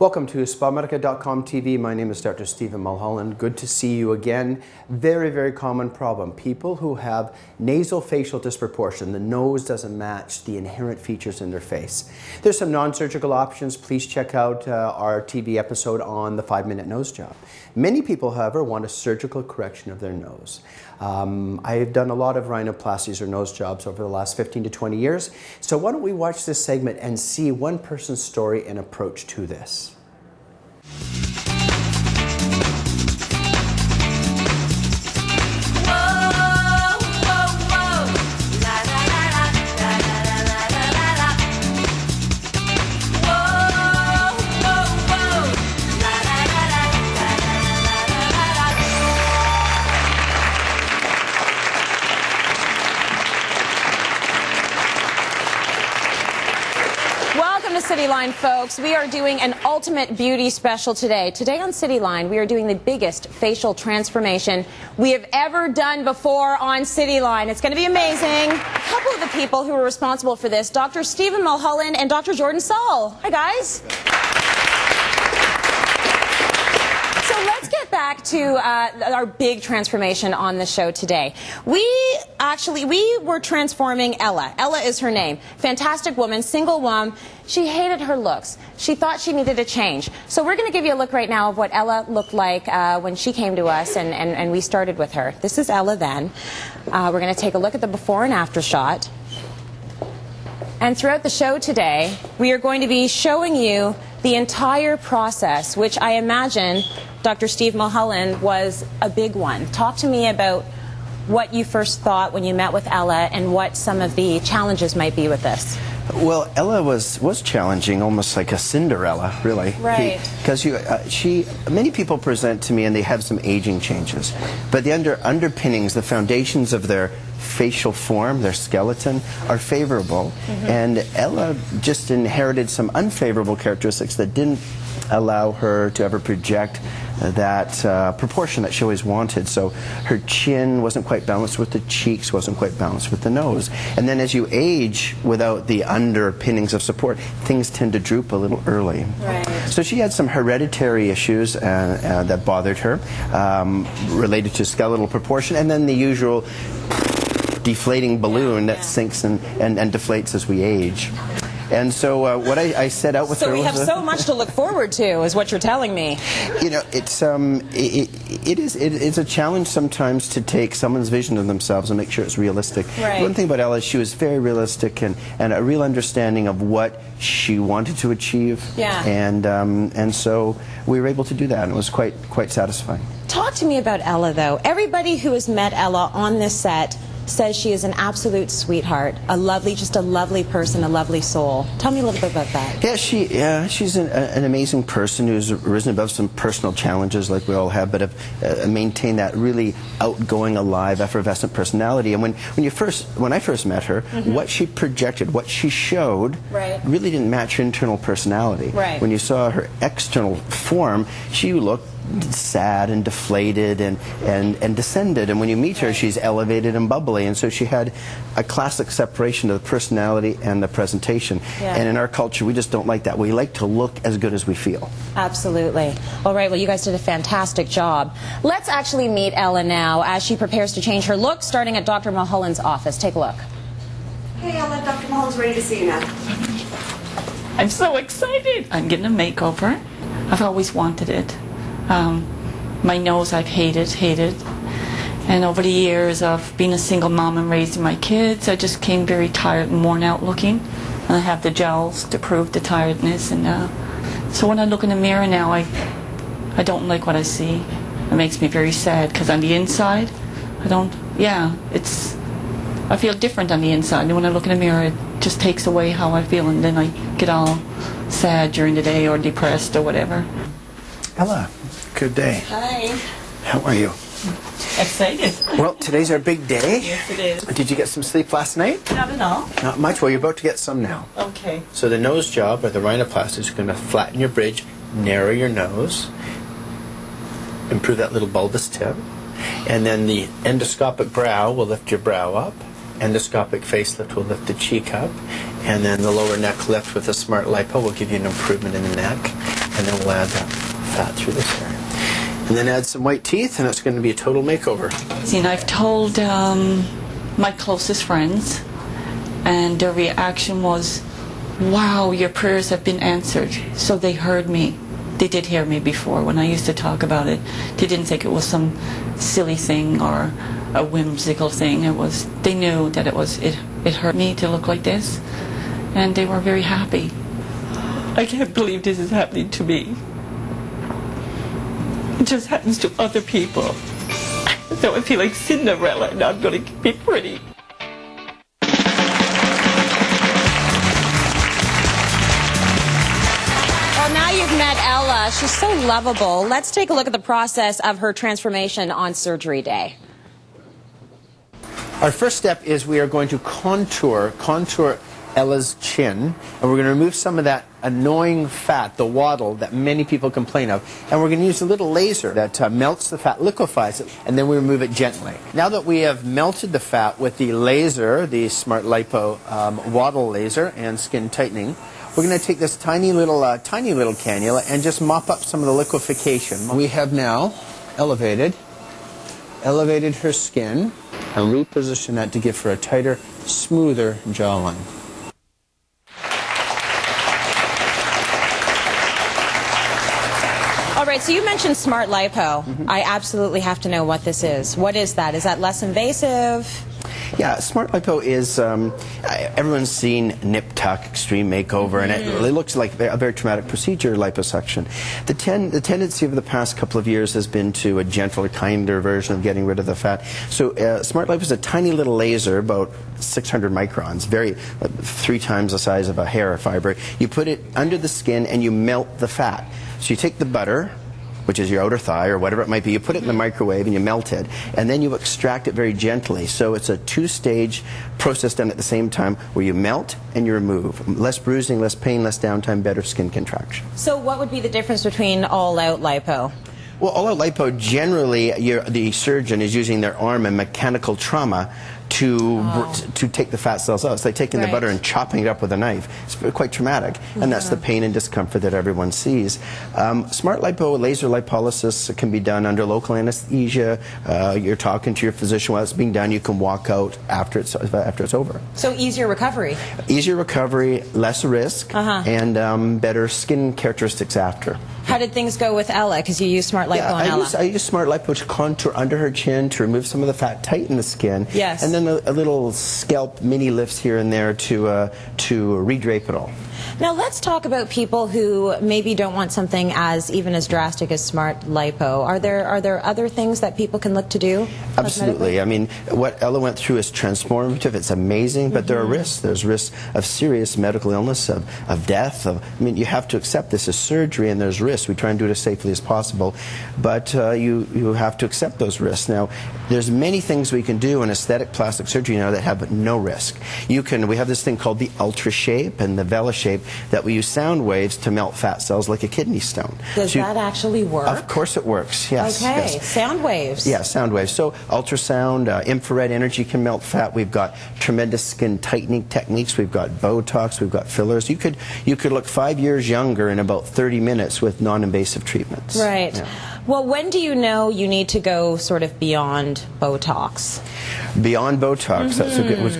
Welcome to SpaMedica.com TV. My name is Dr. Stephen Mulholland. Good to see you again. Very, very common problem. People who have nasal-facial disproportion. The nose doesn't match the inherent features in their face. There's some non-surgical options. Please check out our TV episode on the 5-minute nose job. Many people, however, want a surgical correction of their nose. I've done a lot of rhinoplasties or nose jobs over the last 15 to 20 years. So why don't we watch this segment and see one person's story and approach to this. Welcome to CityLine, folks. We are doing an ultimate beauty special today. Today on CityLine, we are doing the biggest facial transformation we have ever done before on CityLine. It's going to be amazing. A couple of the people who are responsible for this, Dr. Stephen Mulholland and Dr. Jordan Saul. Hi, guys. So let's get back to our big transformation on the show today. We were transforming Ella. Ella is her name. Fantastic woman, single mom. She hated her looks. She thought she needed a change. So we're going to give you a look right now of what Ella looked like when she came to us and we started with her. This is Ella then. We're going to take a look at the before and after shot. And throughout the show today, we are going to be showing you the entire process, which I imagine, Dr. Steve Mulholland, was a big one. Talk to me about what you first thought when you met with Ella and what some of the challenges might be with this. Well, Ella was challenging, almost like a Cinderella, really. Right. Because many people present to me and they have some aging changes, but the underpinnings, the foundations of their facial form, their skeleton, are favorable. And Ella just inherited some unfavorable characteristics that didn't allow her to ever project that proportion that she always wanted. So her chin wasn't quite balanced with the cheeks, wasn't quite balanced with the nose. And then as you age without the underpinnings of support, things tend to droop a little early. Right. So she had some hereditary issues that bothered her, related to skeletal proportion, and then the usual deflating balloon that sinks and deflates as we age. And so what I set out with her was... So we have so much to look forward to, is what you're telling me. You know, it's a challenge sometimes to take someone's vision of themselves and make sure it's realistic. Right. One thing about Ella is she was very realistic and a real understanding of what she wanted to achieve. Yeah. And so we were able to do that, and it was quite satisfying. Talk to me about Ella, though. Everybody who has met Ella on this set says she is an absolute sweetheart, just a lovely person, a lovely soul. Tell me a little bit about that. Yeah, she's an amazing person who's risen above some personal challenges like we all have, but have maintained that really outgoing, alive, effervescent personality. And when I first met her, what she projected, what she showed, really didn't match her internal personality. Right. When you saw her external form, she looked sad and deflated and descended, and when you meet her, she's elevated and bubbly, and so she had a classic separation of the personality and the presentation. And in our culture, we just don't like that. We like to look as good as we feel. Absolutely. All right, well, you guys did a fantastic job. Let's actually meet Ella now as she prepares to change her look, starting at Dr. Mulholland's office. Take a look. Hey, Ella, Dr. Mulholland's ready to see you now. I'm so excited. I'm getting a makeover. I've always wanted it. My nose I've hated, and over the years of being a single mom and raising my kids, I just came very tired and worn out looking, and I have the gels to prove the tiredness, and so when I look in the mirror now, I don't like what I see. It makes me very sad, because on the inside, I feel different on the inside, and when I look in the mirror, it just takes away how I feel, and then I get all sad during the day or depressed or whatever. Ella, good day. Hi. How are you? Excited. Well, today's our big day. Yes, it is. Did you get some sleep last night? Not at all. Not much. Well, you're about to get some now. Okay. So the nose job, or the rhinoplasty, is going to flatten your bridge, narrow your nose, improve that little bulbous tip, and then the endoscopic brow will lift your brow up, endoscopic facelift will lift the cheek up, and then the lower neck lift with a smart lipo will give you an improvement in the neck. and then we'll add that fat through this area. And then add some white teeth, and it's going to be a total makeover. See, and I've told my closest friends, and their reaction was, wow, your prayers have been answered. So they heard me. They did hear me before when I used to talk about it. They didn't think it was some silly thing or a whimsical thing. They knew that it hurt me to look like this, and they were very happy. I can't believe this is happening to me. It just happens to other people. So I feel like Cinderella, and I'm going to be pretty. Well, now you've met Ella. She's so lovable. Let's take a look at the process of her transformation on surgery day. Our first step is we are going to contour Ella's chin, and we're going to remove some of that annoying fat, the waddle that many people complain of, and we're going to use a little laser that melts the fat, liquefies it, and then we remove it gently. Now that we have melted the fat with the laser, the Smart Lipo waddle laser and skin tightening, we're going to take this tiny little cannula and just mop up some of the liquefaction. We have now elevated her skin and reposition that to give her a tighter, smoother jawline. All right, so you mentioned Smart Lipo. I absolutely have to know what this is. What is that? Is that less invasive? Yeah, Smart Lipo is, everyone's seen Nip Tuck Extreme Makeover, and it looks like a very traumatic procedure, liposuction. The tendency over the past couple of years has been to a gentler, kinder version of getting rid of the fat. So Smart Lipo is a tiny little laser, about 600 microns, 3 times the size of a hair fiber. You put it under the skin and you melt the fat. So you take the butter, which is your outer thigh or whatever it might be, you put it in the microwave and you melt it, and then you extract it very gently. So it's a 2-stage process done at the same time where you melt and you remove. Less bruising, less pain, less downtime, better skin contraction. So what would be the difference between all-out lipo? Well, all-out lipo, generally the surgeon is using their arm in mechanical trauma to take the fat cells out. It's like taking the butter and chopping it up with a knife. It's quite traumatic, and that's the pain and discomfort that everyone sees. Smart Lipo, laser lipolysis, can be done under local anesthesia. You're talking to your physician while it's being done. You can walk out after it's over. So easier recovery. Easier recovery, less risk, and better skin characteristics after. How did things go with Ella? Because you use Smart Lipo on Ella. I use Smart Lipo to contour under her chin, to remove some of the fat, tighten the skin. Yes. And then a little scalp mini lifts here and there to redrape it all. Now let's talk about people who maybe don't want something even as drastic as Smart Lipo. Are there other things that people can look to do? Absolutely. I mean, what Ella went through is transformative. It's amazing, but there are risks. There's risks of serious medical illness, of death. I mean, you have to accept this as surgery, and there's risks. We try and do it as safely as possible, but you have to accept those risks. Now, there's many things we can do in aesthetic plastic surgery now that have no risk. We have this thing called the Ultra Shape and the Vela Shape that we use sound waves to melt fat cells like a kidney stone. Does that actually work? Of course it works, yes. Okay, yes. sound waves. Yeah, sound waves. So ultrasound, infrared energy can melt fat. We've got tremendous skin tightening techniques. We've got Botox. We've got fillers. You could look 5 years younger in about 30 minutes with non-invasive treatments. Right. Yeah. Well, when do you know you need to go sort of beyond Botox? Beyond Botox, that's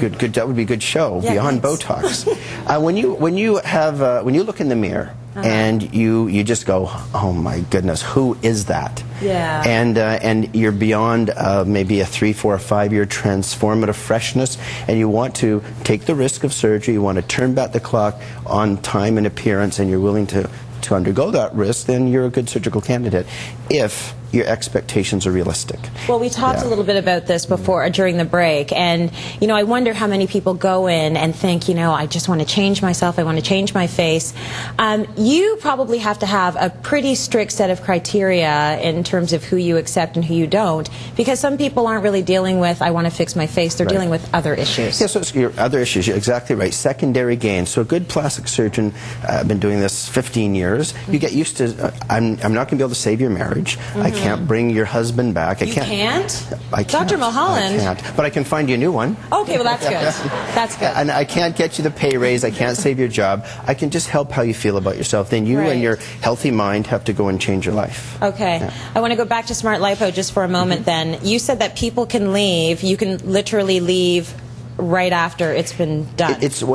good. That would be a good show. Yeah, beyond thanks. Botox, when you look in the mirror and you just go, oh my goodness, who is that? Yeah. And you're beyond maybe a 3, 4, or 5 year transformative freshness, and you want to take the risk of surgery. You want to turn back the clock on time and appearance, and you're willing to undergo that risk, then you're a good surgical candidate if your expectations are realistic. Well, we talked a little bit about this before, during the break, and I wonder how many people go in and think, I just want to change myself, I want to change my face. You probably have to have a pretty strict set of criteria in terms of who you accept and who you don't, because some people aren't really dealing with, I want to fix my face, they're dealing with other issues. Yes, so it's your other issues, you're exactly right. Secondary gain. So a good plastic surgeon, I've been doing this 15 years, you get used to, I'm not going to be able to save your marriage, I can't bring your husband back. You can't? I can't. Dr. Mulholland. I can't. But I can find you a new one. Okay, well, that's good. That's good. And I can't get you the pay raise. I can't save your job. I can just help how you feel about yourself. Then you and your healthy mind have to go and change your life. Okay. Yeah. I want to go back to Smart Lipo just for a moment then. You said that people can leave. You can literally leave right after it's been done. It's a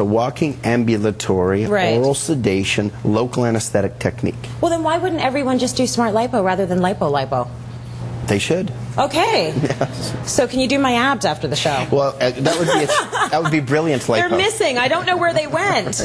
walking ambulatory oral sedation local anesthetic technique. Well, then why wouldn't everyone just do Smart Lipo rather than Lipo? They should. Okay. Yes. So can you do my abs after the show? Well, that would be brilliant, Lipo. They're missing. I don't know where they went.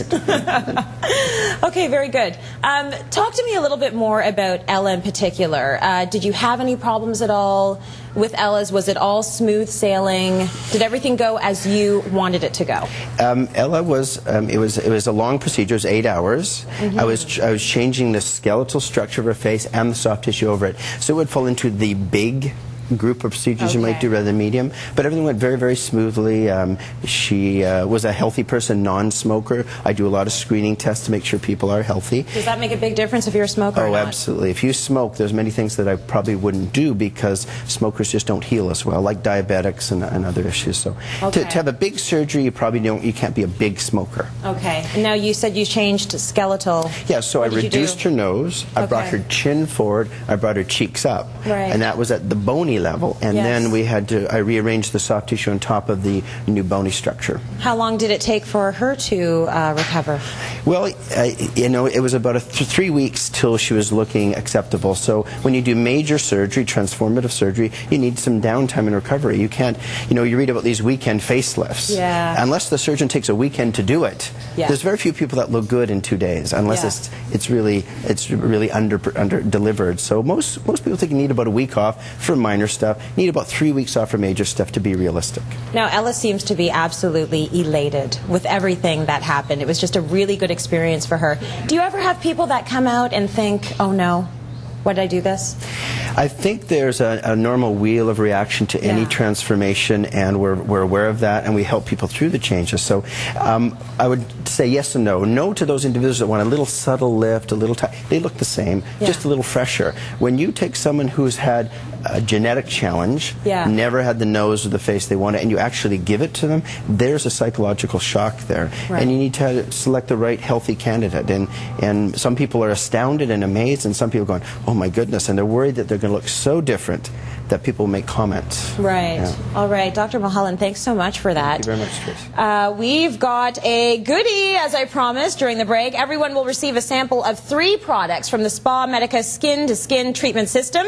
Okay, very good. Talk to me a little bit more about Ella in particular. Did you have any problems at all with Ella's? Was it all smooth sailing? Did everything go as you wanted it to go? Ella was it was a long procedure. It was 8 hours. I was changing the skeletal structure of her face and the soft tissue over it, so it would fall into the big group of procedures you might do rather than medium, but everything went very, very smoothly. She was a healthy person, non-smoker. I do a lot of screening tests to make sure people are healthy. Does that make a big difference if you're a smoker or not? Absolutely. If you smoke, there's many things that I probably wouldn't do because smokers just don't heal as well, like diabetics and other issues. So to have a big surgery, you can't be a big smoker. Okay. And now you said you changed skeletal. Yeah, so I reduced her nose, I brought her chin forward, I brought her cheeks up. Right. And that was at the bony level, and then I rearranged the soft tissue on top of the new bony structure. How long did it take for her to recover? Well, it was about 3 weeks till she was looking acceptable. So when you do major surgery, transformative surgery, you need some downtime in recovery. You can't, you read about these weekend facelifts. Yeah. Unless the surgeon takes a weekend to do it, there's very few people that look good in 2 days, unless it's really under delivered. So most people think you need about a week off for minor stuff, need about 3 weeks off for major stuff to be realistic. Now, Ella seems to be absolutely elated with everything that happened. It was just a really good experience for her. Do you ever have people that come out and think, oh no, why did I do this? I think there's a normal wheel of reaction to any transformation, and we're aware of that, and we help people through the changes. So I would say yes and no. No to those individuals that want a little subtle lift, a little they look the same, just a little fresher. When you take someone who's had a genetic challenge, never had the nose or the face they wanted, and you actually give it to them, there's a psychological shock there. And you need to select the right healthy candidate. And some people are astounded and amazed, and some people are going, oh my goodness, and they're worried that they're going to look so different that people make comments. Right. Yeah. All right. Dr. Mulholland, thanks so much for that. Thank you very much, Trish. We've got a goodie, as I promised during the break. Everyone will receive a sample of 3 products from the SpaMedica Skin to Skin Treatment System.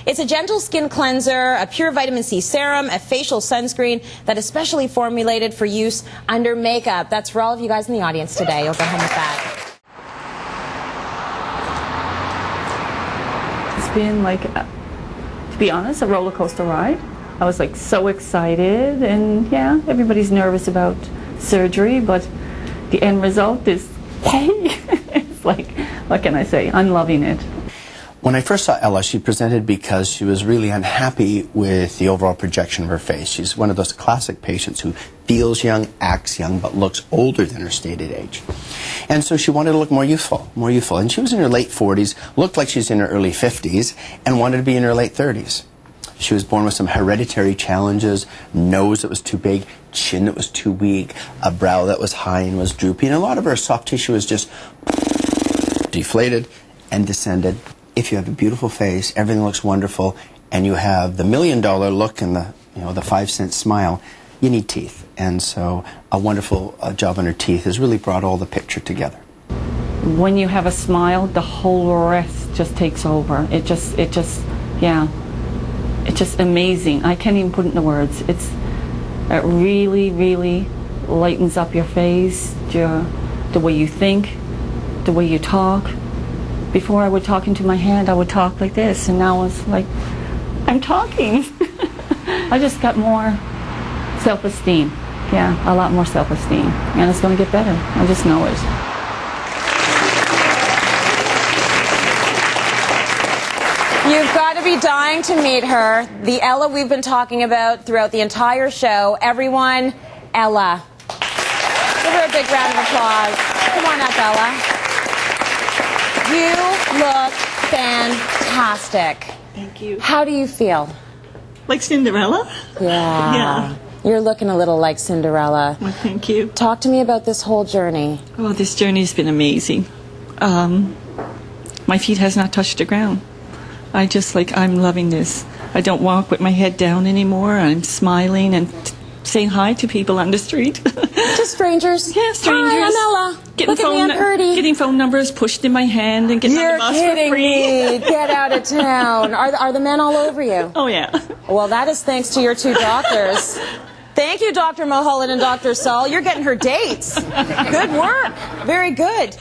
It's a gentle skin cleanser, a pure vitamin C serum, a facial sunscreen that is specially formulated for use under makeup. That's for all of you guys in the audience today. You'll go home with that. It's been to be honest, a roller coaster ride. I was so excited, and everybody's nervous about surgery, but the end result is yay. It's what can I say? I'm loving it. When I first saw Ella, she presented because she was really unhappy with the overall projection of her face. She's one of those classic patients who feels young, acts young, but looks older than her stated age. And so she wanted to look more youthful. And she was in her late 40s, looked like she's in her early 50s, and wanted to be in her late 30s. She was born with some hereditary challenges, nose that was too big, chin that was too weak, a brow that was high and was droopy, and a lot of her soft tissue was just deflated and descended. If you have a beautiful face, everything looks wonderful, and you have the $1 million look and the 5-cent smile, you need teeth. And so a wonderful job on her teeth has really brought all the picture together. When you have a smile, the whole rest just takes over. It's just amazing. I can't even put it into words. It really, really lightens up your face, the way you think, the way you talk. Before I would talk into my hand, I would talk like this, and now it's like, I'm talking. I just got more self-esteem. Yeah, a lot more self-esteem. And it's going to get better. I just know it. You've got to be dying to meet her. The Ella we've been talking about throughout the entire show. Everyone, Ella. Give her a big round of applause. Come on up, Ella. You look fantastic. fantastic. Thank you. How do you feel? Like Cinderella? Yeah. Yeah. You're looking a little like Cinderella. Well, thank you. Talk to me about this whole journey. Oh, this journey's been amazing. My feet has not touched the ground. I'm loving this. I don't walk with my head down anymore. I'm smiling and saying hi to people on the street. To strangers? Yeah, strangers. Hi, I'm Ella. Look at me, I'm pretty. Getting phone numbers pushed in my hand and getting on the bus for free. Me. Get out of town. Are the men all over you? Oh, yeah. Well, that is thanks to your two doctors. Thank you, Dr. Mulholland and Dr. Saul. You're getting her dates. Good work. Very good.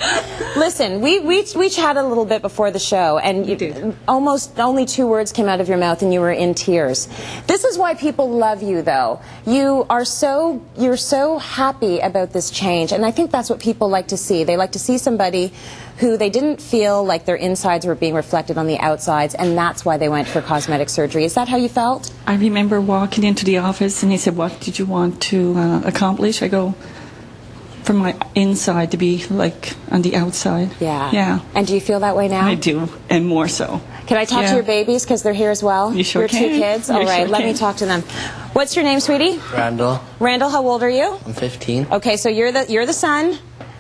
Listen, we chatted a little bit before the show, and almost only 2 words came out of your mouth, and you were in tears. This is why people love you, though. You're so happy about this change, and I think that's what people like to see. They like to see somebody who they didn't feel like their insides were being reflected on the outsides, and that's why they went for cosmetic surgery. Is that how you felt? I remember walking into the office and he said, "What did you want to accomplish?" I go, "For my inside to be like on the outside." Yeah. Yeah. And do you feel that way now? I do, and more so. Can I talk to your babies, because they're here as well? You sure Your can. two kids? You All right, sure let me can. talk to them. What's your name, sweetie? Randall. Randall, how old are you? I'm 15. Okay, so you're the son.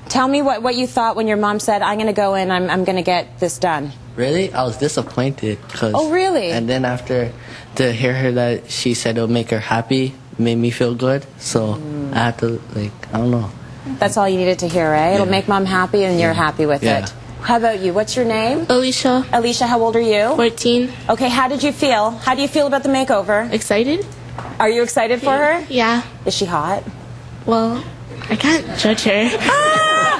Tell me what you thought when your mom said, "I'm going to go in, I'm going to get this done." Really? I was disappointed. Oh, really? And then after, to hear her that she said it'll make her happy, made me feel good. So I had to, I don't know. That's all you needed to hear, eh? It'll Yeah. make mom happy and you're happy with Yeah. it. How about you? What's your name? Alicia, Alicia, how old are you? 14. Okay, how did you feel? How do you feel about the makeover? Excited? Are you excited for her? Yeah. Is she hot? Well, I can't judge her.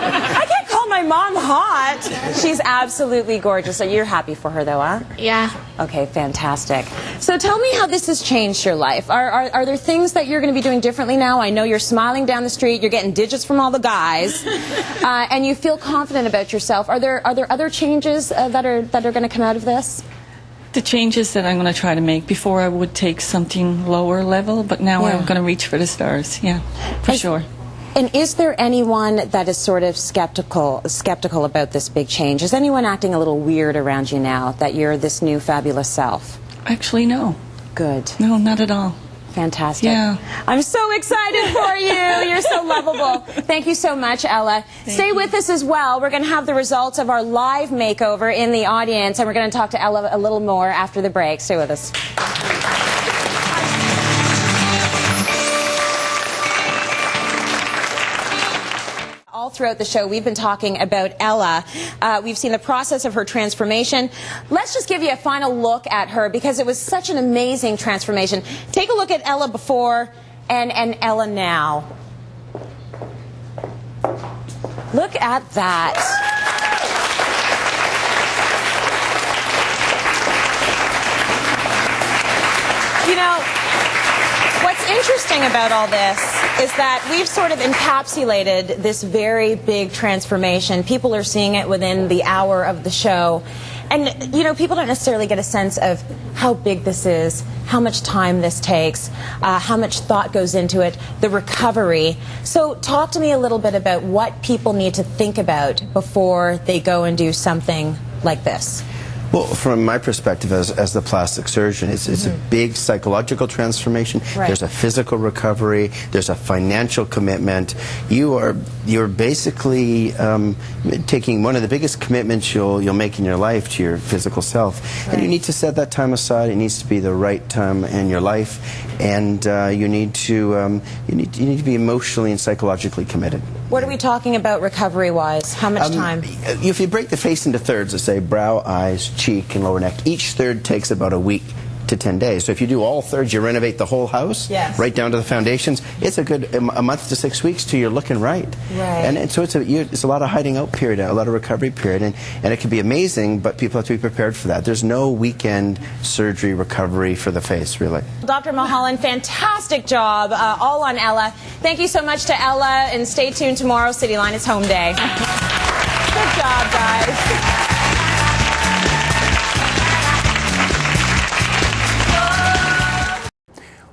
I can't call my mom hot. She's absolutely gorgeous. So you're happy for her, though, huh? Yeah. Okay, fantastic. So tell me how this has changed your life. Are there things that you're going to be doing differently now? I know you're smiling down the street, you're getting digits from all the guys, and you feel confident about yourself. Are there other changes that are going to come out of this? The changes that I'm going to try to make. Before I would take something lower level, but now Yeah. I'm going to reach for the stars. Yeah, for sure. And is there anyone that is sort of skeptical about this big change? Is anyone acting a little weird around you now that you're this new fabulous self? Actually, no. Good. No, not at all. Fantastic. Yeah. I'm so excited for you. You're so lovable. Thank you so much, Ella. Stay with us as well. We're going to have the results of our live makeover in the audience, and we're going to talk to Ella a little more after the break. Stay with us. All throughout the show, we've been talking about Ella. We've seen the process of her transformation. Let's just give you a final look at her, because it was such an amazing transformation. Take a look at Ella before and Ella now. Look at that. You know, what's interesting about all this is that we've sort of encapsulated this very big transformation. People are seeing it within the hour of the show. And, you know, people don't necessarily get a sense of how big this is, how much time this takes, how much thought goes into it, the recovery. So talk to me a little bit about what people need to think about before they go and do something like this. Well, from my perspective as the plastic surgeon, it's a big psychological transformation. Right. There's a physical recovery. There's a financial commitment. You're basically taking one of the biggest commitments you'll make in your life to your physical self, and you need to set that time aside. It needs to be the right time in your life, and you need to be emotionally and psychologically committed. What are we talking about recovery-wise? How much time? If you break the face into thirds, let's say brow, eyes, cheek, and lower neck, each third takes about a week to 10 days. So if you do all thirds, you renovate the whole house, Yes. right down to the foundations, it's a good a month to 6 weeks till you're looking right. Right. And so it's a lot of hiding out period, a lot of recovery period, and it can be amazing, but people have to be prepared for that. There's no weekend surgery recovery for the face, really. Dr. Mulholland, fantastic job, all on Ella. Thank you so much to Ella, and stay tuned tomorrow. CityLine is home day. Good job, guys.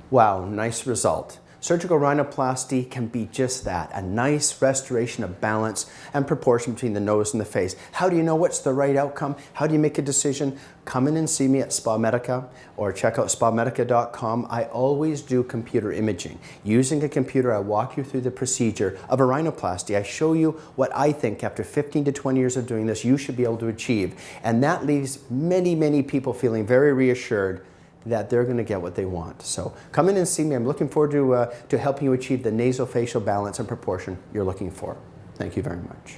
Wow, nice result. Surgical rhinoplasty can be just that, a nice restoration of balance and proportion between the nose and the face. How do you know what's the right outcome? How do you make a decision? Come in and see me at SpaMedica or check out SpaMedica.com. I always do computer imaging. Using a computer, I walk you through the procedure of a rhinoplasty. I show you what I think after 15 to 20 years of doing this, you should be able to achieve. And that leaves many, many people feeling very reassured that they're going to get what they want. So come in and see me. I'm looking forward to helping you achieve the nasal facial balance and proportion you're looking for. Thank you very much.